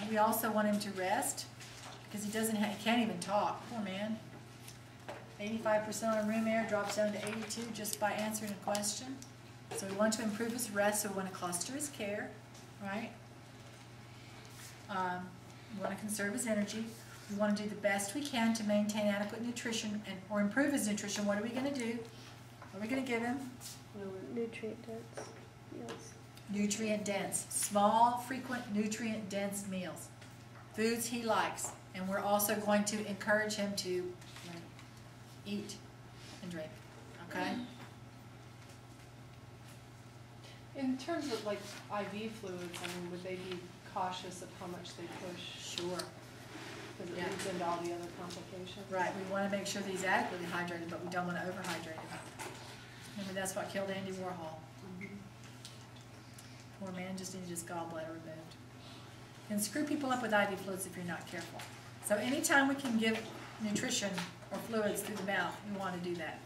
We also want him to rest because he can't even talk. Poor man. 85% on room air drops down to 82 just by answering a question. So we want to improve his rest, so we want to cluster his care, right? We want to conserve his energy. We want to do the best we can to maintain adequate nutrition or improve his nutrition. What are we going to do? What are we going to give him? Nutrient dense meals. Nutrient dense. Small, frequent, nutrient dense meals. Foods he likes. And we're also going to encourage him to eat and drink. Okay? In terms of like IV fluids, I mean, would they be cautious of how much they push? Sure. Because it leads into all the other complications. Right. We want to make sure that he's adequately hydrated, but we don't want to overhydrate him. Remember, that's what killed Andy Warhol. Poor man just needed his gallbladder removed. And screw people up with IV fluids if you're not careful. So anytime we can give nutrition or fluids through the mouth, we want to do that.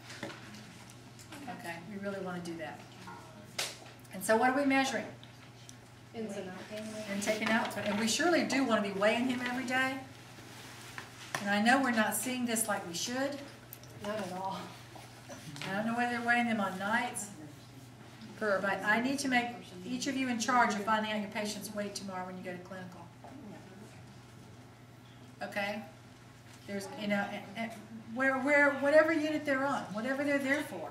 Okay, we really want to do that. And so what are we measuring? Ins and outs. And taking out. And we surely do want to be weighing him every day. And I know we're not seeing this like we should. Not at all. I don't know whether they're weighing them on nights. But I need to make each of you in charge of finding out your patient's weight tomorrow when you go to clinical. Okay? There's, you know, whatever unit they're on, whatever they're there for.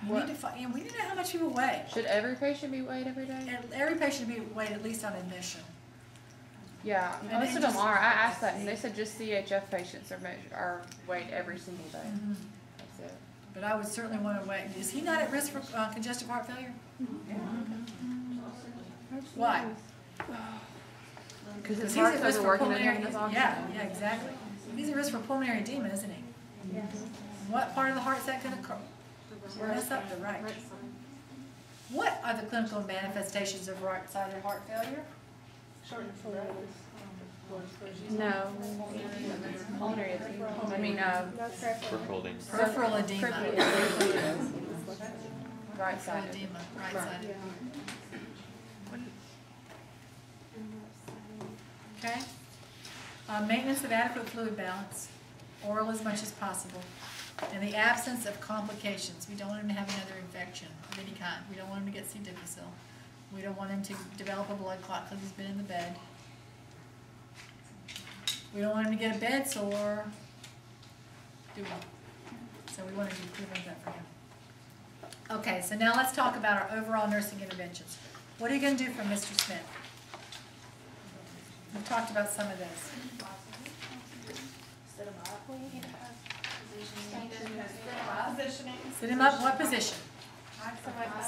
We need to find, you know, we need to know how much people weigh. Should every patient be weighed every day? And every patient should be weighed at least on admission. Yeah, And most it of them just- are. I asked that, and they said just CHF patients are weighed every single day. Mm-hmm. That's it. But I would certainly want to weigh. Is he not at risk for congestive heart failure? Why? Because his He's heart's at risk for overworking and pulmonary. having his oxygen. Yeah, exactly. He's at risk for pulmonary edema, isn't he? Yes. What part of the heart is that going to mess up? The right. What are the clinical manifestations of right-sided heart failure? No. Pulmonary edema. I mean, Peripheral edema. Peripheral edema. right side. Edema, right-sided. Okay. Maintenance of adequate fluid balance, oral as much as possible, and the absence of complications. We don't want him to have another infection of any kind. We don't want him to get C. difficile. We don't want him to develop a blood clot because he's been in the bed. We don't want him to get a bed sore, do we? So we want to prevent that for him. Okay, so now let's talk about our overall nursing interventions. What are you going to do for Mr. Smith? We've talked about some of this. Sit him up, what position?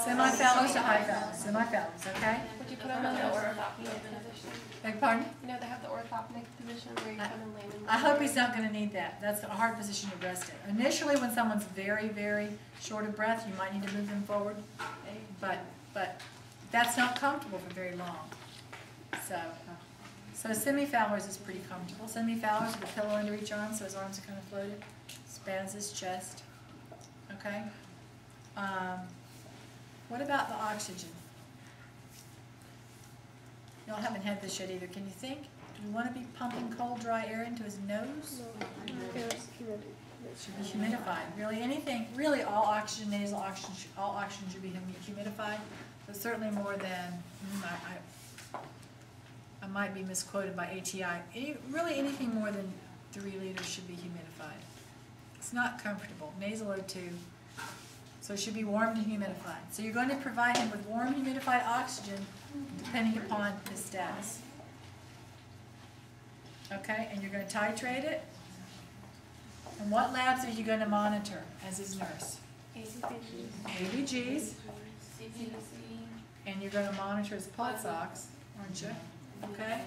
Semi-fellows to high fellows. Semi-fellows, okay? Would you put them in the orthoptic position? Beg pardon? You know, they have the orthoptic position where you come and land in. I hope he's not going to need that. That's a hard position to rest in. Initially, when someone's very, very short of breath, you might need to move them forward. But that's not comfortable for very long. So semi-Fowler's is pretty comfortable. Semi-Fowler's with a pillow under each arm, so his arms are kind of floated. Spans his chest. Okay? What about the oxygen? Y'all haven't had this yet either. Can you think? Do we want to be pumping cold, dry air into his nose? It should be humidified. Really, anything, really all oxygen, nasal oxygen, all oxygen should be humidified, but certainly more than, I might be misquoted by ATI. Really anything more than 3 liters should be humidified. It's not comfortable. Nasal O2. So it should be warmed and humidified. So you're going to provide him with warm humidified oxygen depending upon his status. Okay, and you're going to titrate it. And what labs are you going to monitor as his nurse? ABGs. And you're going to monitor his pulse ox, aren't you? Okay.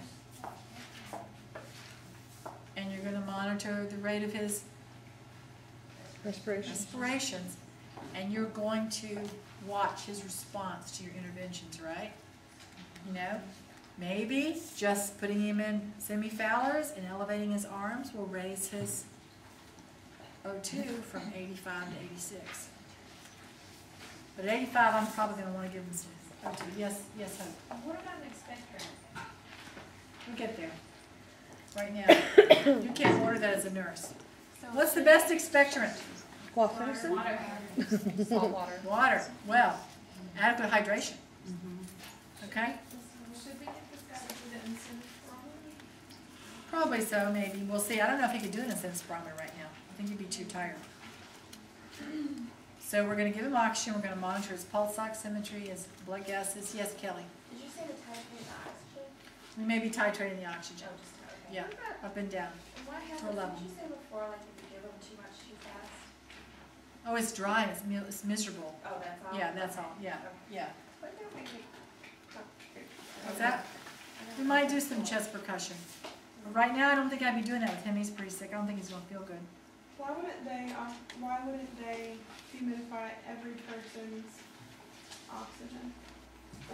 And you're going to monitor the rate of his respirations. And you're going to watch his response to your interventions, right? You know, maybe just putting him in semi-Fowler's and elevating his arms will raise his O2 from 85 to 86. But at 85, I'm probably going to want to give him O2. Yes, Hope. What about an expectorant? We'll get there. Right now, you can't order that as a nurse. What's the best expectorant? Water. Salt water. Water. Well, adequate hydration. Okay? Should we get this guy to do the incentive formula? Probably so, maybe. We'll see. I don't know if he could do an incentive spirometer right now. I think he'd be too tired. So we're going to give him oxygen. We're going to monitor his pulse oximetry, his blood gases. Yes, Kelly. Did you say the titrate of oxygen? We may be titrating the oxygen. Oh, just, okay. Yeah, up and down. And what To happens, 11. did you say before, like if you give them too much too fast? Oh, it's dry. It's miserable. Oh, that's all? Yeah, that's Okay. all. Yeah, yeah. But no, maybe. What's that? We might do some chest percussion. But right now, I don't think I'd be doing that with him. He's pretty sick. I don't think he's going to feel good. Why wouldn't they humidify every person's oxygen?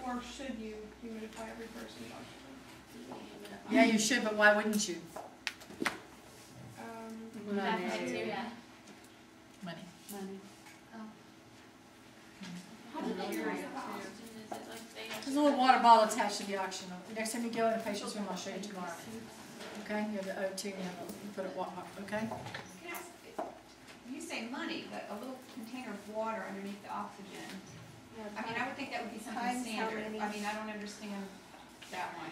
Or should you humidify every person's oxygen? Yeah, you should, but why wouldn't you? Bacteria. Money. How do they use the oxygen? Is it like they There's a little water bottle attached to the oxygen. Next time you go in a patient's room, I'll show you tomorrow. Okay, you have the O2, you put it, okay? Can I ask, you say money, but a little container of water underneath the oxygen. I mean, I would think that would be something Times how standard. many? I mean, I don't understand that one.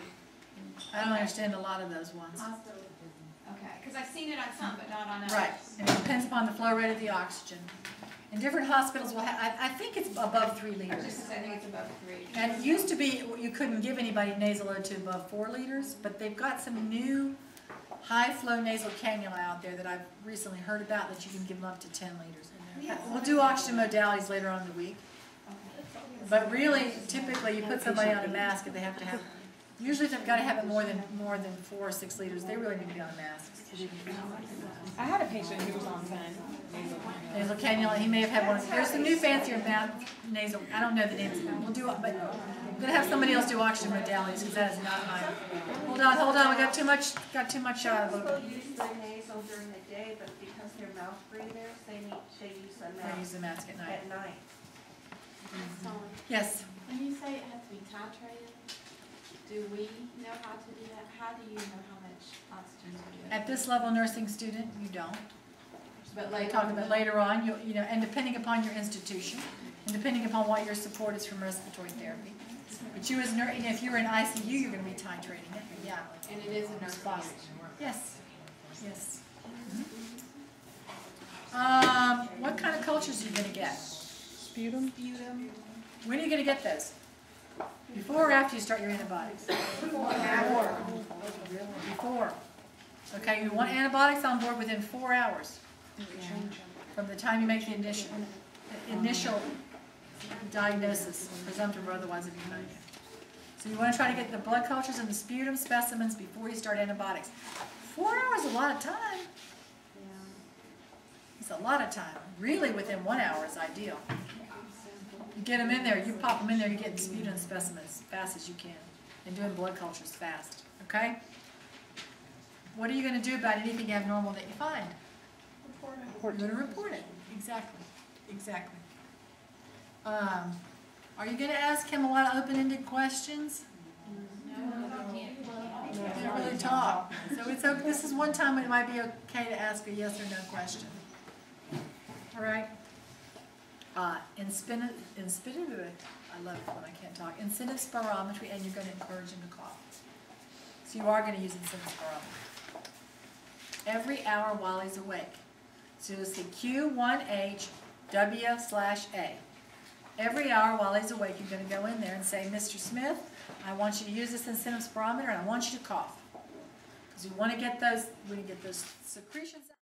I don't understand a lot of those ones. Okay, because I've seen it on some, but not on others. Right, and it depends upon the flow rate of the oxygen. And different hospitals will have, I think it's above 3 I was just liters. gonna say, I think it's above 3. And it used to be, you couldn't give anybody nasal O2 above 4 liters, but they've got some new high-flow nasal cannula out there that I've recently heard about that you can give them up to 10 liters. We'll do oxygen modalities later on in the week. Okay. But really, typically, you put somebody on a mask if they have to have, usually if they've got to have it more than 4 or 6 liters, they really need to be on a mask. I had a patient who was on 10. Nasal cannula, he may have had one. There's some new fancier nasal, I don't know the names of them. We'll do it, but I'm gonna have somebody else do oxygen modalities because that is not mine. Hold on, we got too much, People use the nasal during the day, but because they're mouth breathers, they use the I use mask the mask at night. at night. Yes, When you say it has to be titrated, do we know how to do that? How do you know how much oxygen to do? at this level nursing student, you don't. But Like later talking about later on, you know, and depending upon your institution, and depending upon what your support is from respiratory therapy. But you as a nurse, if you're in ICU, you're gonna be titrating it, yeah. And it is a nurse Response. position. Yes, yes. What kind of cultures are you gonna get? Sputum? When are you gonna get those? Before or after you start your antibiotics? Before. Okay, you want antibiotics on board within 4 hours from the time you make the initial diagnosis, presumptive or otherwise of pneumonia. So you want to try to get the blood cultures and the sputum specimens before you start antibiotics. 4 hours is a lot of time. It's a lot of time. Really within 1 hour is ideal. You get them in there, you pop them in there, you get sputum specimens as fast as you can. And doing blood cultures fast, okay? What are you going to do about anything abnormal that you find? You're going to report it. Exactly. Exactly. Are you going to ask him a lot of open-ended questions? Can't really talk. So it's okay. This is one time when it might be okay to ask a yes or no question. All right. I love it when I can't talk. Incentive spirometry, and you're going to encourage him to cough. So you are going to use incentive spirometry every hour while he's awake. So you'll see Q1H W/A. Every hour while he's awake, you're going to go in there and say, Mr. Smith, I want you to use this incentive spirometer, and I want you to cough. Because we want to get those secretions out.